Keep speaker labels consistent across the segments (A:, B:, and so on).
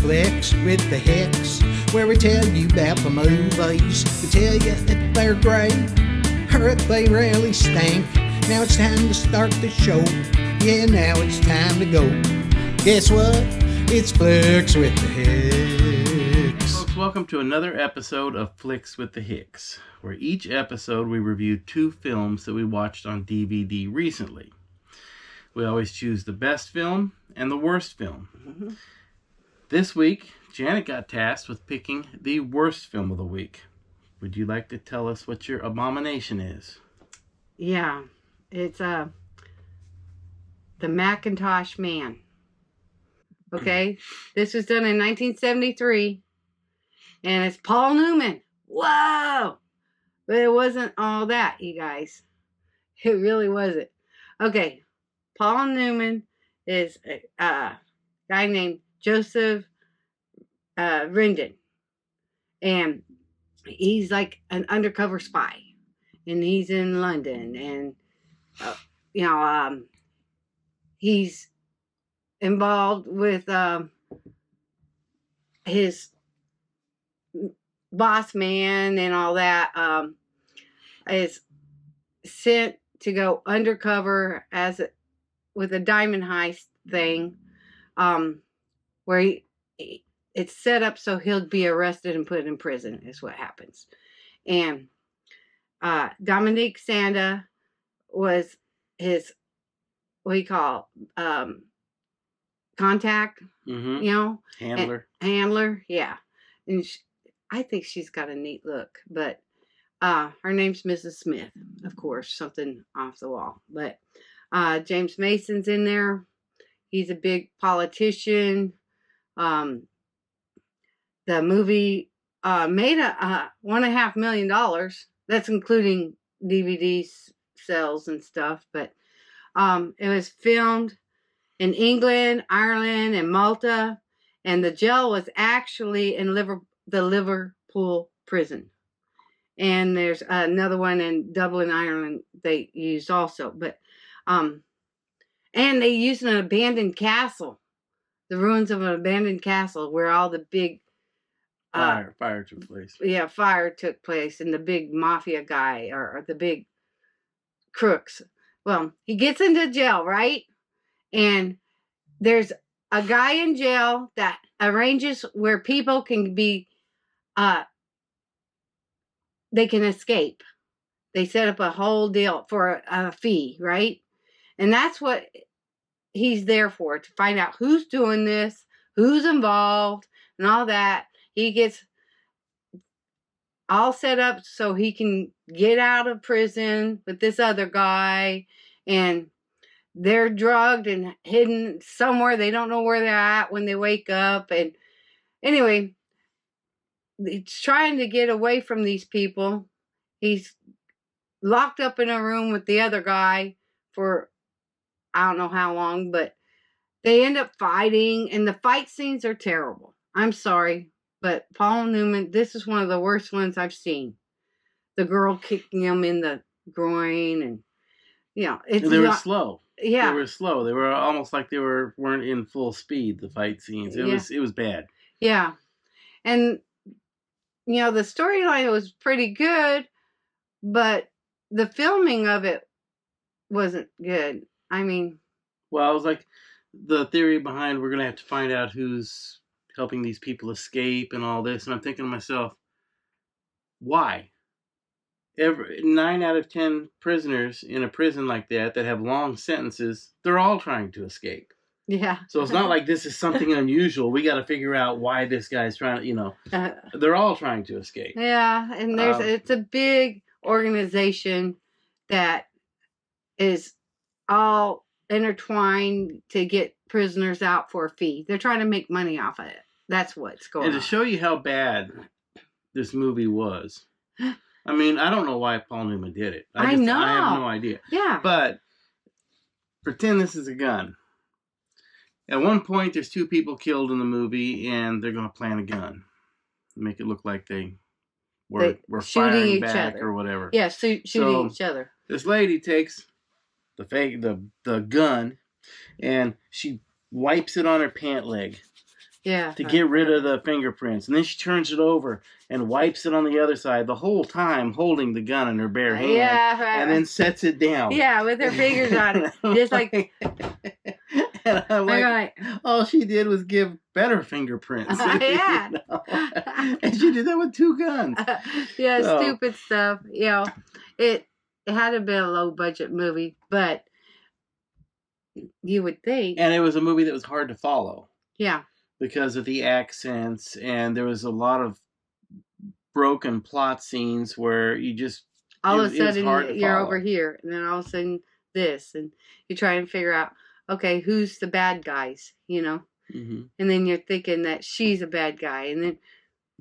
A: Flix with the Hicks, where we tell you about the movies. We tell you if they're great or if they really stink. Now it's time to start the show. Yeah, now it's time to go. Guess what? It's Flix with the Hicks.
B: Folks, welcome to another episode of Flix with the Hicks, where each episode we review 2 films that we watched on DVD recently. We always choose the best film and the worst film. Mm-hmm. This week, Janet got tasked with picking the worst film of the week. Would you like to tell us what your abomination is?
C: Yeah, it's the Macintosh Man. Okay, this was done in 1973, and it's Paul Newman. Whoa! But it wasn't all that, you guys. It really wasn't. Okay. Paul Newman is a guy named Joseph Rendon, and he's like an undercover spy, and he's in London, and he's involved with his boss man and all that. Is sent to go undercover with a diamond heist thing, where it's set up so he'll be arrested and put in prison is what happens. And Dominique Sanda was his, what do you call, contact,
B: Handler.
C: Handler, yeah. And I think she's got a neat look, but her name's Mrs. Smith, of course, something off the wall. But James Mason's in there. He's a big politician. The movie made $1.5 million. That's including DVD sales and stuff. But it was filmed in England, Ireland, and Malta. And the jail was actually in the Liverpool prison. And there's another one in Dublin, Ireland they used also. But and they used an abandoned castle, the ruins of an abandoned castle where all the big
B: fire took place.
C: Yeah, fire took place, and the big mafia guy or the big crooks. Well, he gets into jail, right? And there's a guy in jail that arranges where people can be they can escape. They set up a whole deal for a fee, right? And that's what he's there for, to find out who's doing this, who's involved, and all that. He gets all set up so he can get out of prison with this other guy. And they're drugged and hidden somewhere. They don't know where they're at when they wake up. And anyway, he's trying to get away from these people. He's locked up in a room with the other guy for I don't know how long, but they end up fighting, and the fight scenes are terrible. I'm sorry, but Paul Newman, this is one of the worst ones I've seen. The girl kicking him in the groin, and
B: they were slow.
C: Yeah,
B: they were slow. They were almost like they weren't in full speed. The fight scenes, it was bad.
C: Yeah, and the storyline was pretty good, but the filming of it wasn't good. I mean,
B: well, it was like the theory behind we're going to have to find out who's helping these people escape and all this. And I'm thinking to myself, why? 9 out of 10 prisoners in a prison like that have long sentences, they're all trying to escape.
C: Yeah.
B: So it's not like this is something unusual. We got to figure out why this guy's trying to, they're all trying to escape.
C: Yeah. And it's a big organization that is all intertwined to get prisoners out for a fee. They're trying to make money off of it. That's what's going on.
B: And to show you how bad this movie was, I mean, I don't know why Paul Newman did it. I know. I have no idea.
C: Yeah.
B: But pretend this is a gun. At one point, there's 2 people killed in the movie, and they're going to plant a gun. Make it look like they were firing
C: each
B: back
C: other
B: or whatever.
C: Yeah, shooting each other.
B: This lady takes the gun, and she wipes it on her pant leg.
C: Yeah.
B: to get rid of the fingerprints. And then she turns it over and wipes it on the other side the whole time, holding the gun in her bare hand.
C: Yeah.
B: And then sets it down.
C: Yeah, with her fingers on it. Just like...
B: And I'm like, all she did was give better fingerprints.
C: Yeah.
B: You know? And she did that with 2 guns.
C: Yeah, so, stupid stuff. You know, it had to be a low-budget movie, but you would think.
B: And it was a movie that was hard to follow.
C: Yeah.
B: Because of the accents, and there was a lot of broken plot scenes where you just...
C: All of a sudden, you're over here, and then all of a sudden, this, and you try and figure out, okay, who's the bad guys, you know? Mm-hmm. And then you're thinking that she's a bad guy, and then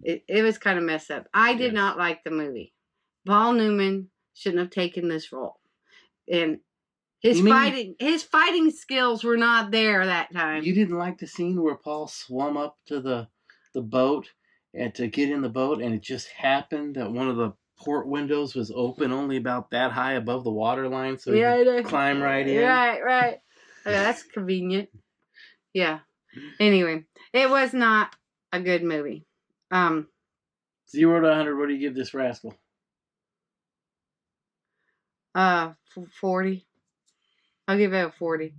C: it was kind of messed up. I did not like the movie. Paul Newman shouldn't have taken this role. And his fighting skills were not there that time.
B: You didn't like the scene where Paul swam up to the boat and to get in the boat, and it just happened that one of the port windows was open only about that high above the water line, so you could climb right in.
C: Right. Okay, that's convenient. Yeah. Anyway, it was not a good movie.
B: 0 to 100, what do you give this rascal?
C: 40. I'll give it a 40.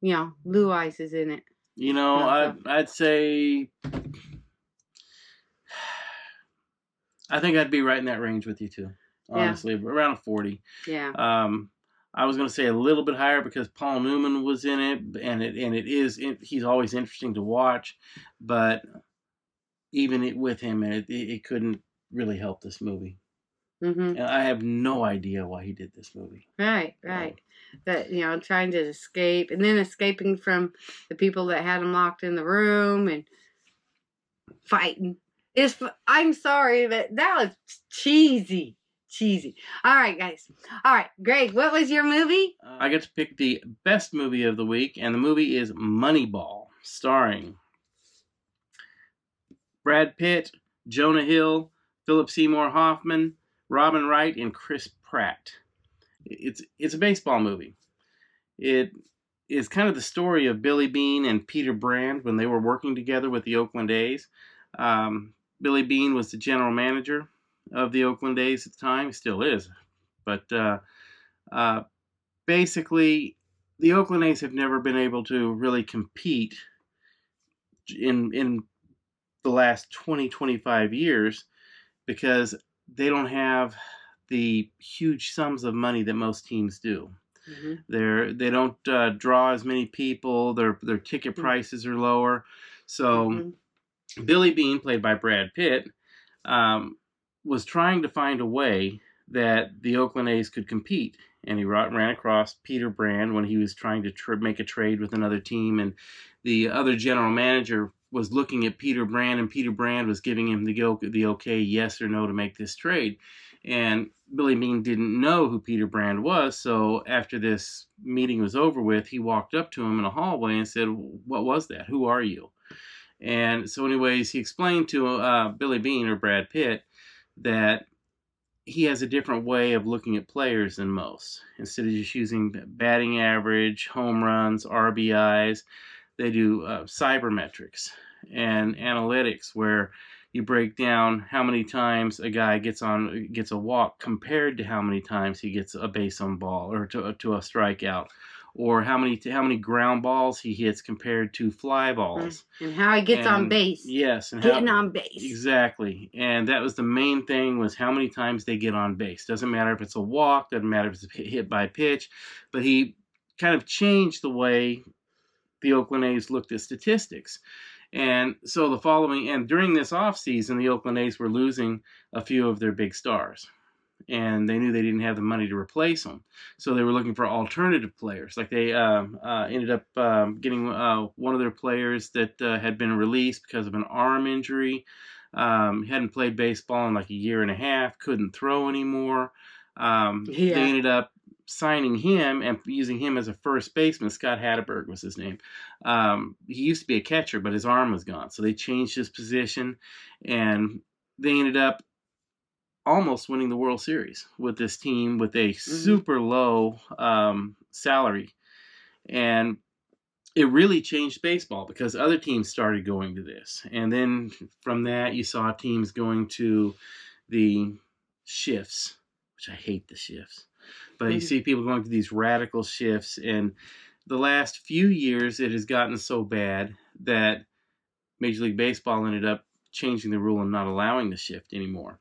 C: You know, Blue Eyes is in it.
B: You know, I'd say... I think I'd be right in that range with you, too. Honestly, around a 40.
C: Yeah.
B: I was going to say a little bit higher because Paul Newman was in it, and he's always interesting to watch, but even with him, it couldn't really help this movie. Mm-hmm. And I have no idea why he did this movie. Right.
C: But, you know, trying to escape, and then escaping from the people that had him locked in the room, and fighting. I'm sorry, but that was cheesy. All right, guys. All right, Greg, what was your movie?
B: I get to pick the best movie of the week, and the movie is Moneyball, starring Brad Pitt, Jonah Hill, Phillip Seymour Hoffman, Robin Wright, and Chris Pratt. It's a baseball movie. It is kind of the story of Billy Beane and Peter Brand when they were working together with the Oakland A's. Billy Beane was the general manager of the Oakland A's at the time. He still is. But basically, the Oakland A's have never been able to really compete in the last 25 years because they don't have the huge sums of money that most teams do. Mm-hmm. They don't draw as many people. Their ticket prices are lower. So Billy Beane, played by Brad Pitt, was trying to find a way that the Oakland A's could compete. And he ran across Peter Brand when he was trying to make a trade with another team. And the other general manager was looking at Peter Brand, and Peter Brand was giving him the okay, yes or no, to make this trade. And Billy Beane didn't know who Peter Brand was, so after this meeting was over with, he walked up to him in a hallway and said, "What was that? Who are you?" And so anyways, he explained to Billy Beane, or Brad Pitt, that he has a different way of looking at players than most. Instead of just using batting average, home runs, RBIs, they do cybermetrics and analytics, where you break down how many times a guy gets a walk compared to how many times he gets a base on ball or to a strikeout, or how many ground balls he hits compared to fly balls,
C: and how he gets on base.
B: Yes, and
C: getting on base.
B: Exactly, and that was the main thing, was how many times they get on base. Doesn't matter if it's a walk, doesn't matter if it's a hit by pitch, but he kind of changed the way the Oakland A's looked at statistics. And so during this offseason, the Oakland A's were losing a few of their big stars. And they knew they didn't have the money to replace them. So they were looking for alternative players. Like they ended up getting one of their players that had been released because of an arm injury. Hadn't played baseball in like a year and a half, couldn't throw anymore. They ended up signing him and using him as a first baseman. Scott Hatteberg was his name. He used to be a catcher, but his arm was gone. So they changed his position, and they ended up almost winning the World Series with this team with a super low salary. And it really changed baseball because other teams started going to this. And then from that, you saw teams going to the shifts, which I hate the shifts. But you see people going to these radical shifts. And the last few years, it has gotten so bad that Major League Baseball ended up changing the rule and not allowing the shift anymore.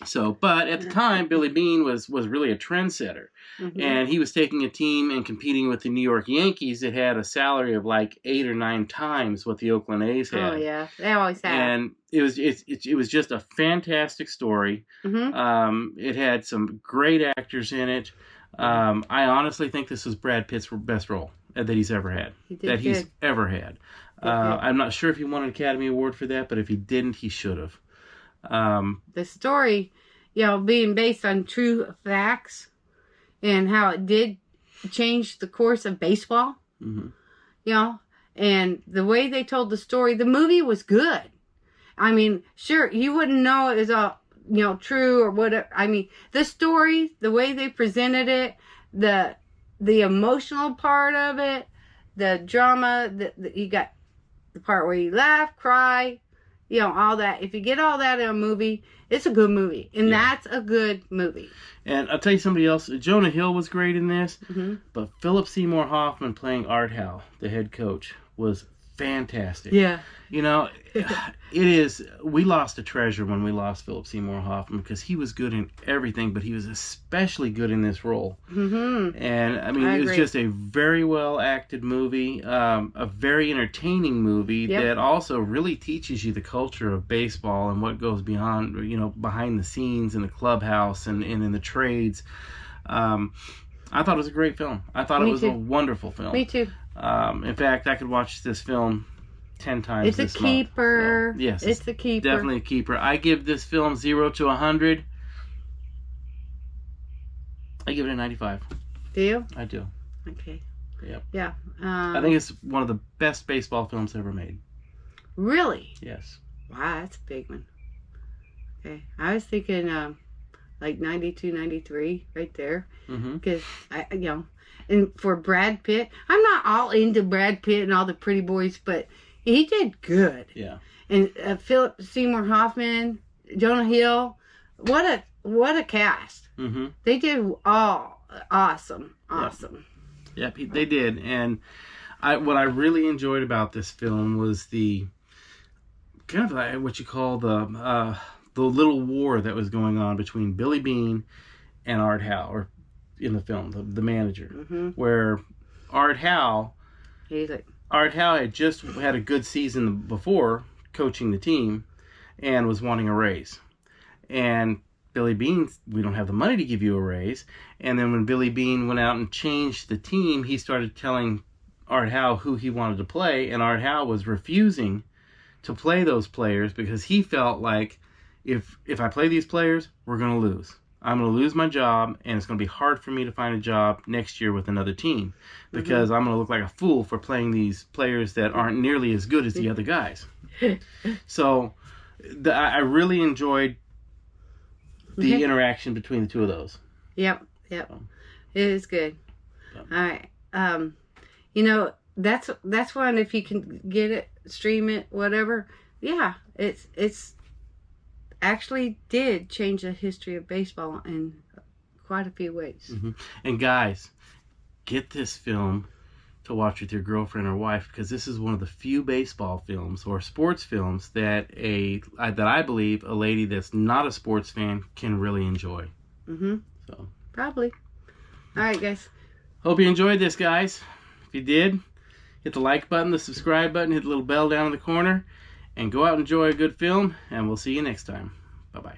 B: So, but at the time, Billy Beane was really a trendsetter. And he was taking a team and competing with the New York Yankees that had a salary of like 8 or 9 times what the Oakland A's had.
C: Oh, yeah. They always have.
B: And it was just a fantastic story. It had some great actors in it. I honestly think this was Brad Pitt's best role that he's ever had. He's ever had. I'm not sure if he won an Academy Award for that, but if he didn't, he should have.
C: The story, being based on true facts and how it did change the course of baseball, and the way they told the story, the movie was good. I mean, sure, you wouldn't know it was all, true or whatever. I mean, the story, the way they presented it, the emotional part of it, the drama, you got the part where you laugh, cry, all that. If you get all that in a movie, it's a good movie. And that's a good movie. And
B: I'll tell you somebody else. Jonah Hill was great in this. But Phillip Seymour Hoffman playing Art Howe, the head coach, was fantastic.
C: Yeah.
B: We lost a treasure when we lost Phillip Seymour Hoffman because he was good in everything, but he was especially good in this role. And I mean, it was just a very well acted movie, a very entertaining movie that also really teaches you the culture of baseball and what goes beyond, behind the scenes in the clubhouse and in the trades. I thought it was a great film. I thought it was a wonderful film.
C: Me too.
B: In fact, I could watch this film 10 times
C: it's
B: this
C: a keeper.
B: Month. So, yes,
C: it's a keeper.
B: Definitely a keeper. I give this film 0 to 100. I give it a 95.
C: Do you?
B: I do.
C: Okay.
B: Yep.
C: Yeah.
B: I think it's one of the best baseball films ever made.
C: Really?
B: Yes.
C: Wow, that's a big one. Okay. I was thinking like 92, 93 right there. Because, and for Brad Pitt, I'm not all into Brad Pitt and all the pretty boys, but he did good.
B: Yeah.
C: And Phillip Seymour Hoffman, Jonah Hill, what a cast. They did all awesome.
B: Yep, they did. And what I really enjoyed about this film was the kind of like what you call the little war that was going on between Billy Beane and Art Howe, or in the film, the manager, where Art Howe had just had a good season before coaching the team and was wanting a raise. And Billy Beane, we don't have the money to give you a raise. And then when Billy Beane went out and changed the team, he started telling Art Howe who he wanted to play, and Art Howe was refusing to play those players because he felt like if I play these players, we're going to lose. I'm going to lose my job, and it's going to be hard for me to find a job next year with another team because I'm going to look like a fool for playing these players that aren't nearly as good as the other guys. So I really enjoyed the interaction between the two of those.
C: Yep. It is good. All right. That's one, if you can get it, stream it, whatever. Yeah, it's actually did change the history of baseball in quite a few ways.
B: And guys, get this film to watch with your girlfriend or wife, because this is one of the few baseball films or sports films that I believe a lady that's not a sports fan can really enjoy. So
C: probably. All right, guys.
B: Hope you enjoyed this, guys. If you did, hit the like button, the subscribe button, hit the little bell down in the corner, and go out and enjoy a good film, and we'll see you next time. Bye-bye.